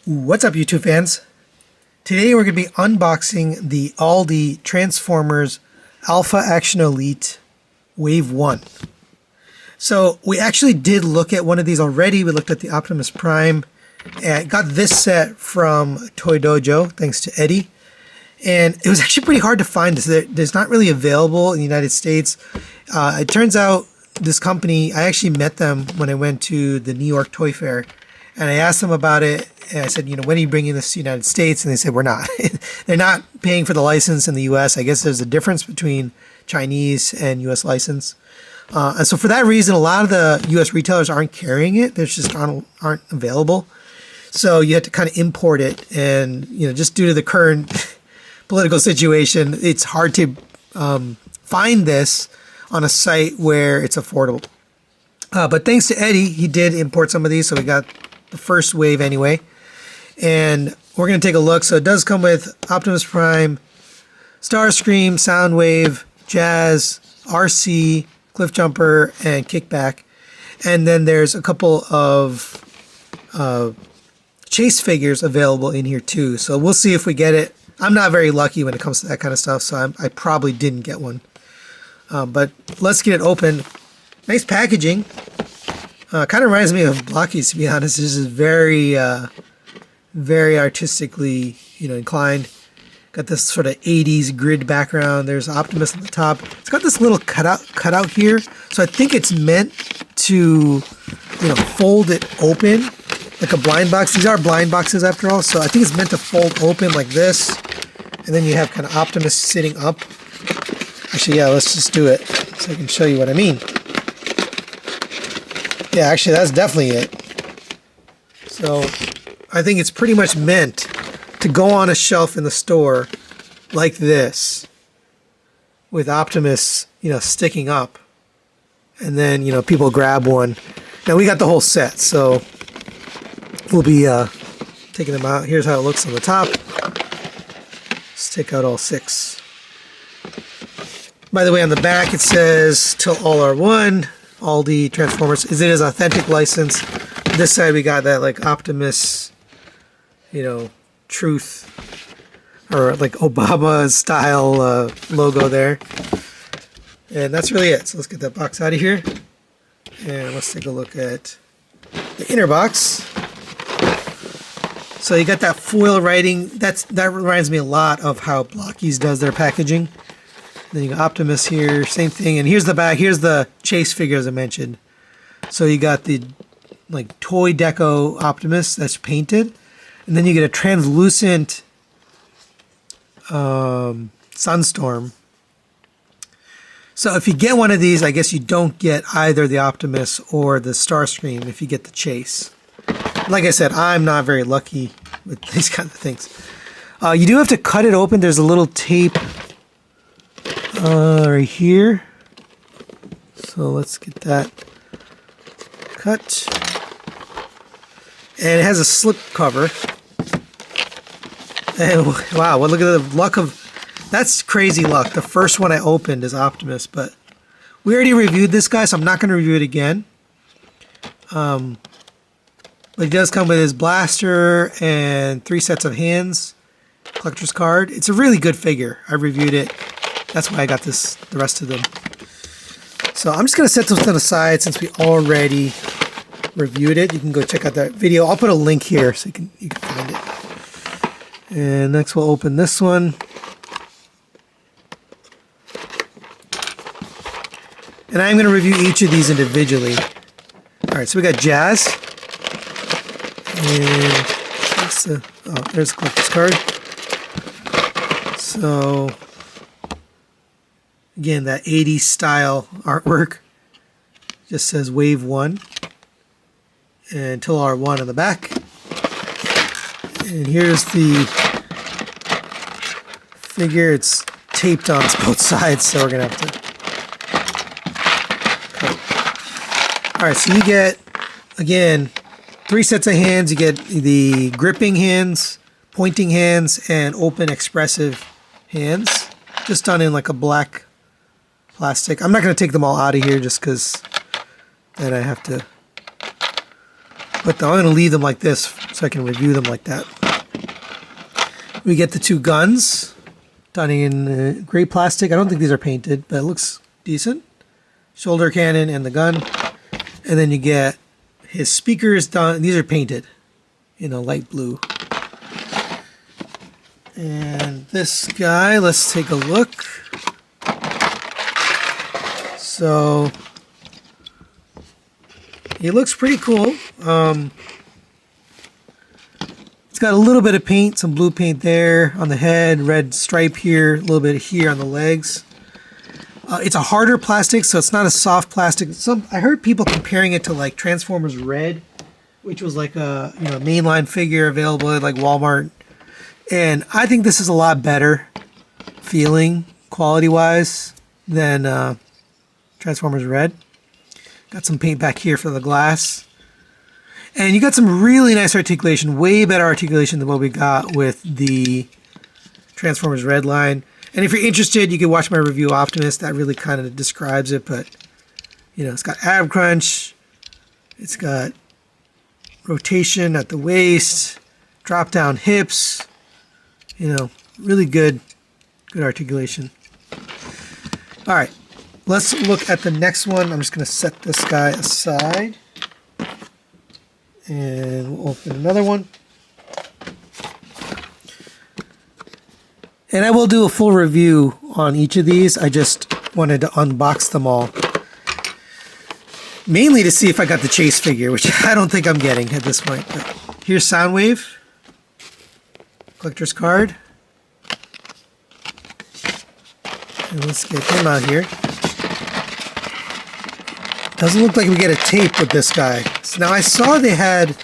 What's up, YouTube fans? Today we're going to be unboxing the Auldey Transformers Alpha Action Elite Wave 1. So we actually did look at one of these already. We looked at the Optimus Prime and got this set from Toy Dojo, thanks to Eddie. And it was actually pretty hard to find this. There's not really available in the United States. It turns out this company, I actually met them when I went to the New York Toy Fair. And I asked them about it, and I said, when are you bringing this to the United States? And they said, we're not. They're not paying for the license in the U.S. I guess there's a difference between Chinese and U.S. license. And so for that reason, a lot of the U.S. retailers aren't carrying it. They just aren't available. So you have to kind of import it. And, just due to the current political situation, it's hard to find this on a site where it's affordable. But thanks to Eddie, he did import some of these. So we got the first wave anyway, and we're going to take a look. So it does come with Optimus Prime, Starscream, Soundwave, Jazz, Arcee, Cliffjumper, and Kickback. And then there's a couple of chase figures available in here too. So we'll see if we get it. I'm not very lucky when it comes to that kind of stuff, so I probably didn't get one. But let's get it open. Nice packaging. Kind of reminds me of Blockies, to be honest. This is very, very artistically, inclined. Got this sort of 80s grid background. There's Optimus on the top. It's got this little cutout here. So I think it's meant to, fold it open like a blind box. These are blind boxes after all. So I think it's meant to fold open like this. And then you have kind of Optimus sitting up. Actually, yeah, let's just do it so I can show you what I mean. Yeah, actually, that's definitely it. So I think it's pretty much meant to go on a shelf in the store like this with Optimus, sticking up. And then, people grab one. Now, we got the whole set, so we'll be taking them out. Here's how it looks on the top. Let's take out all 6. By the way, on the back, it says, "Till all are one. Auldey Transformers." It is authentic license. This side we got that like Optimus, truth, or like Obama style logo there. And that's really it. So let's get that box out of here. And let's take a look at the inner box. So you got that foil writing. That reminds me a lot of how Blockies does their packaging. Then you got Optimus here, same thing. And here's the back. Here's the chase figure, as I mentioned. So you got the toy deco Optimus that's painted, and then you get a translucent Sunstorm. So if you get one of these, I guess you don't get either the Optimus or the Starscream if you get the chase. Like I said, I'm not very lucky with these kind of things. You do have to cut it open. There's a little tape right here. So let's get that cut. And it has a slip cover. And wow, well, look at the luck of... That's crazy luck. The first one I opened is Optimus, but we already reviewed this guy, so I'm not going to review it again. But he does come with his blaster and 3 sets of hands. Collector's card. It's a really good figure. I reviewed it. That's why I got the rest of them. So I'm just going to set this to the side since we already reviewed it. You can go check out that video. I'll put a link here so you can find it. And next we'll open this one. And I'm going to review each of these individually. Alright, so we got Jazz. And there's the collector's card. So again, that 80s style artwork. Just says Wave 1. And Till R1 on the back. And here's the figure. It's taped on both sides, so we're going to have to cut. Alright, so you get, again, 3 sets of hands. You get the gripping hands, pointing hands, and open expressive hands. Just done in like a black plastic. I'm not going to take them all out of here just because then I have to But I'm going to leave them like this so I can review them like that. We get the two guns done in gray plastic. I don't think these are painted, but it looks decent. Shoulder cannon and the gun. And then you get his speakers done. These are painted in a light blue. And this guy, let's take a look. So he looks pretty cool. It's got a little bit of paint, some blue paint there on the head, red stripe here, a little bit here on the legs. It's a harder plastic, so it's not a soft plastic. I heard people comparing it to like Transformers Red, which was like a mainline figure available at like Walmart. And I think this is a lot better feeling, quality-wise, than Transformers Red. Got some paint back here for the glass. And you got some really nice articulation, way better articulation than what we got with the Transformers Red line. And if you're interested, you can watch my review Optimus. That really kind of describes it. But, it's got ab crunch. It's got rotation at the waist, drop down hips. Really good articulation. All right, let's look at the next one. I'm just going to set this guy aside. And we'll open another one. And I will do a full review on each of these. I just wanted to unbox them all. Mainly to see if I got the chase figure, which I don't think I'm getting at this point. But here's Soundwave. Collector's card. And let's get him out here. Doesn't look like we get a tape with this guy. So now I saw they had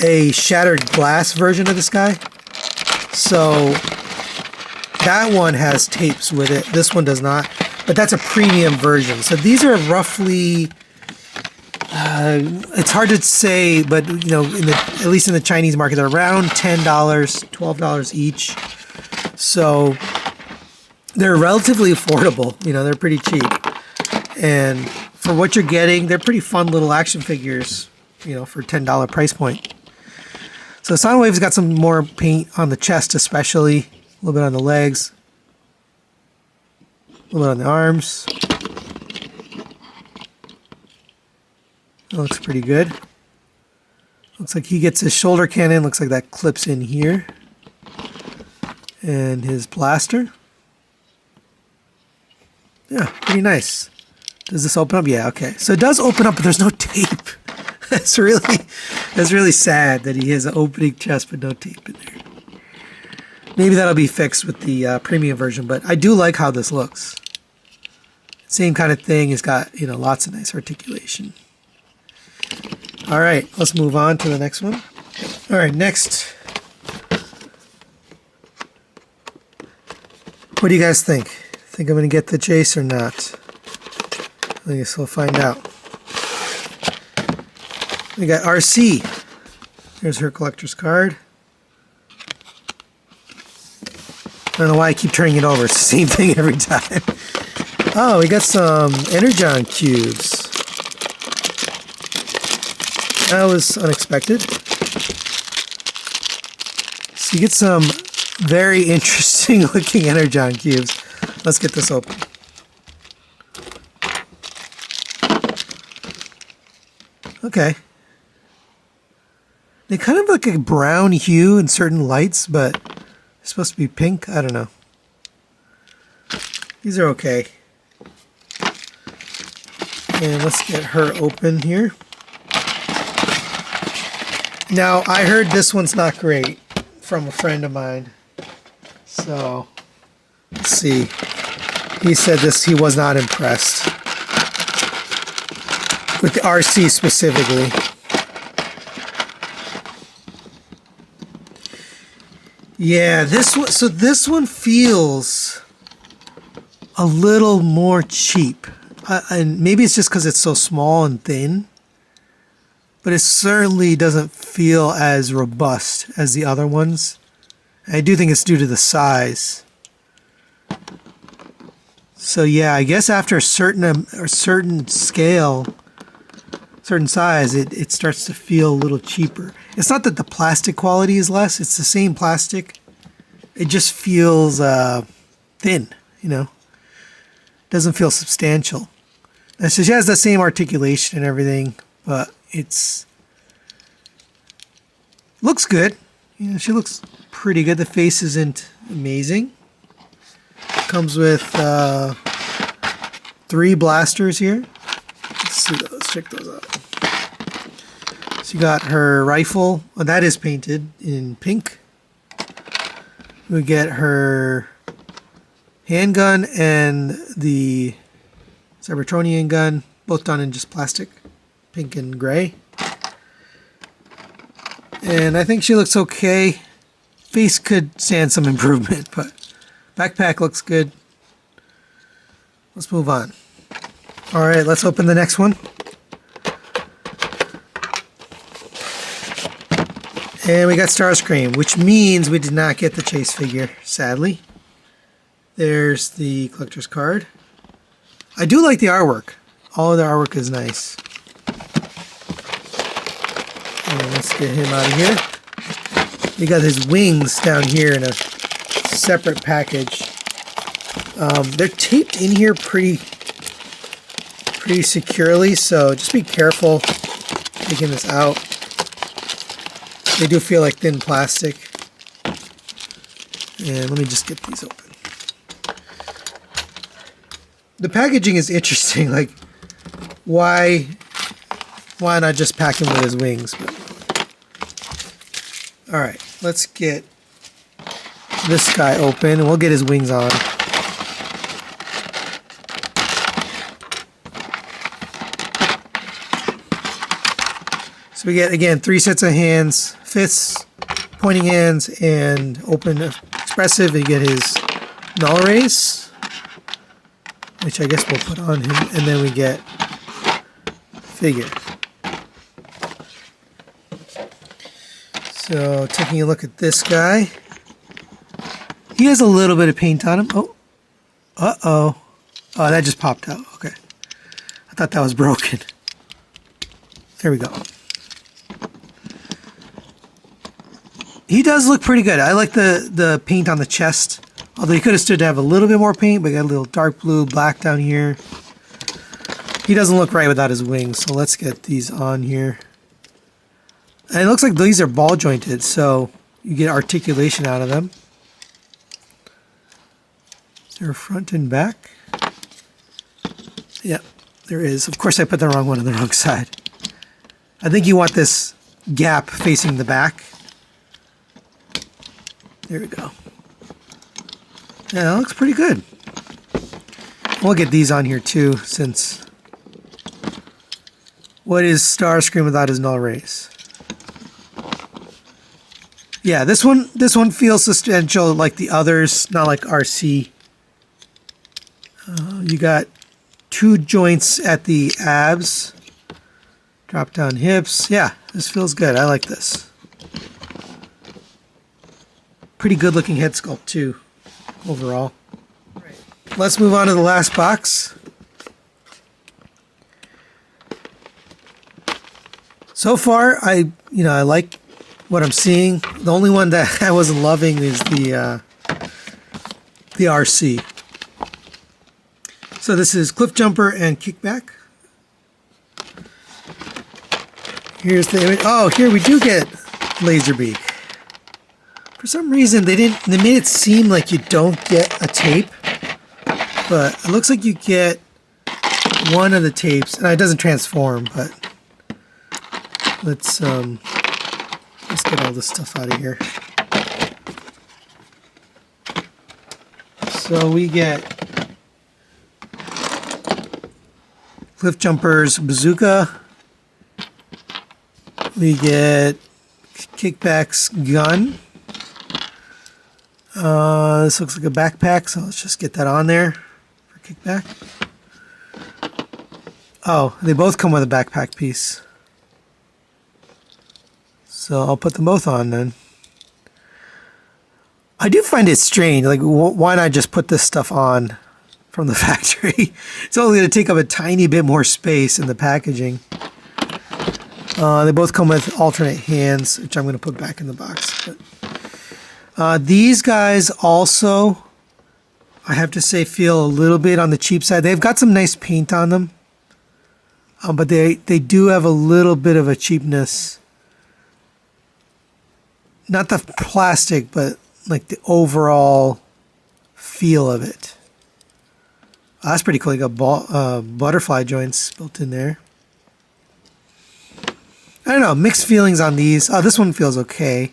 a shattered glass version of this guy. So that one has tapes with it. This one does not. But that's a premium version. So these are roughly... it's hard to say, but at least in the Chinese market, they're around $10, $12 each. So they're relatively affordable. They're pretty cheap. And for what you're getting, they're pretty fun little action figures, for $10 price point. So Soundwave's got some more paint on the chest especially, a little bit on the legs, a little bit on the arms. That looks pretty good. Looks like he gets his shoulder cannon, looks like that clips in here. And his blaster. Yeah, pretty nice. Does this open up? Yeah, okay. So it does open up, but there's no tape. That's really sad that he has an opening chest but no tape in there. Maybe that'll be fixed with the premium version, but I do like how this looks. Same kind of thing. It's got lots of nice articulation. All right, let's move on to the next one. All right, next. What do you guys think? Think I'm going to get the chase or not? I guess we'll find out. We got Arcee. Here's her collector's card. I don't know why I keep turning it over. It's the same thing every time. Oh, we got some Energon cubes. That was unexpected. So you get some very interesting looking Energon cubes. Let's get this open. Okay. They kind of look like a brown hue in certain lights, but they're supposed to be pink. I don't know. These are okay. And let's get her open here. Now, I heard this one's not great from a friend of mine. So, let's see. He said he was not impressed. With the Arcee specifically. Yeah, this one feels a little more cheap. And maybe it's just because it's so small and thin. But it certainly doesn't feel as robust as the other ones. I do think it's due to the size. So yeah, I guess after a certain scale, certain size, it starts to feel a little cheaper. It's not that the plastic quality is less, it's the same plastic. It just feels thin, you know. Doesn't feel substantial. And so she has the same articulation and everything, but it's looks good. You know, she looks pretty good. The face isn't amazing. Comes with 3 blasters here. Let's check those out. So you got her rifle. Oh, that is painted in pink. We get her handgun and the Cybertronian gun, both done in just plastic, pink and gray. And I think she looks okay. Face could stand some improvement, but backpack looks good. Let's move on. All right, let's open the next one. And we got Starscream, which means we did not get the chase figure, sadly. There's the collector's card. I do like the artwork. All of the artwork is nice. And let's get him out of here. We got his wings down here in a separate package. They're taped in here pretty securely, so just be careful taking this out. They do feel like thin plastic. And let me just get these open. The packaging is interesting. Like, why not just pack him with his wings? All right, let's get this guy open, and we'll get his wings on. So we get, again, 3 sets of hands, fists, pointing hands, and open expressive. You get his null race, which I guess we'll put on him, and then we get figure. So taking a look at this guy, he has a little bit of paint on him. Oh, oh, that just popped out. Okay, I thought that was broken. There we go. He does look pretty good. I like the paint on the chest. Although he could have stood to have a little bit more paint, but got a little dark blue, black down here. He doesn't look right without his wings, so let's get these on here. And it looks like these are ball jointed, so you get articulation out of them. Is there a front and back? Yeah, there is. Of course I put the wrong one on the wrong side. I think you want this gap facing the back. There we go. Yeah, that looks pretty good. We'll get these on here too, since what is Starscream without his null race? Yeah, this one feels substantial like the others, not like Arcee. You got 2 joints at the abs, drop down hips. Yeah, this feels good. I like this. Pretty good looking head sculpt too, overall. Right. Let's move on to the last box. So far, I like what I'm seeing. The only one that I wasn't loving is the Arcee. So this is Cliffjumper and Kickback. Here's the image. Oh, here we do get Laserbeak. For some reason, they made it seem like you don't get a tape, but it looks like you get one of the tapes, and it doesn't transform. But let's get all this stuff out of here. So we get Cliffjumper's bazooka. We get Kickback's gun. This looks like a backpack, so let's just get that on there for Kickback. Oh, they both come with a backpack piece. So I'll put them both on then. I do find it strange, like why not just put this stuff on from the factory? It's only going to take up a tiny bit more space in the packaging. They both come with alternate hands, which I'm going to put back in the box. But, these guys also, I have to say, feel a little bit on the cheap side. They've got some nice paint on them, but they do have a little bit of a cheapness. Not the plastic, but like the overall feel of it. That's pretty cool. You got butterfly joints built in there. I don't know, mixed feelings on these. This one feels okay.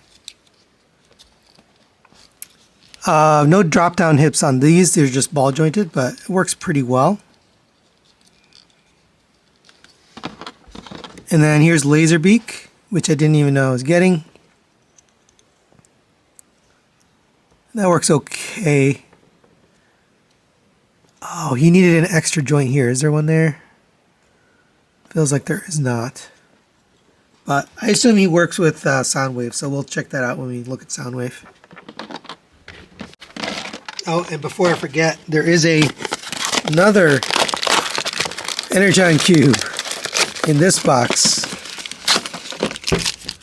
No drop down hips on these. They're just ball jointed, but it works pretty well. And then here's Laserbeak, which I didn't even know I was getting. That works okay. Oh, he needed an extra joint here. Is there one there? Feels like there is not. But I assume he works with Soundwave, so we'll check that out when we look at Soundwave. Oh, and before I forget, there is another Energon Cube in this box,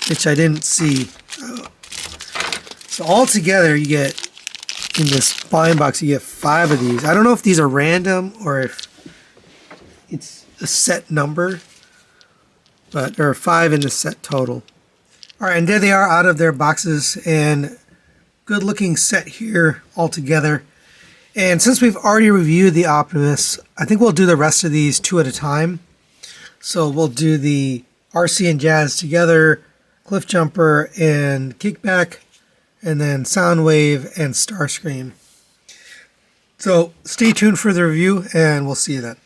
which I didn't see. So all together, you get, in this blind box, you get 5 of these. I don't know if these are random or if it's a set number, but there are 5 in the set total. All right, and there they are out of their boxes, and good looking set here all together. And since we've already reviewed the Optimus, I think we'll do the rest of these 2 at a time. So we'll do the Arcee and Jazz together, Cliffjumper and Kickback, and then Soundwave and Starscream. So stay tuned for the review, and we'll see you then.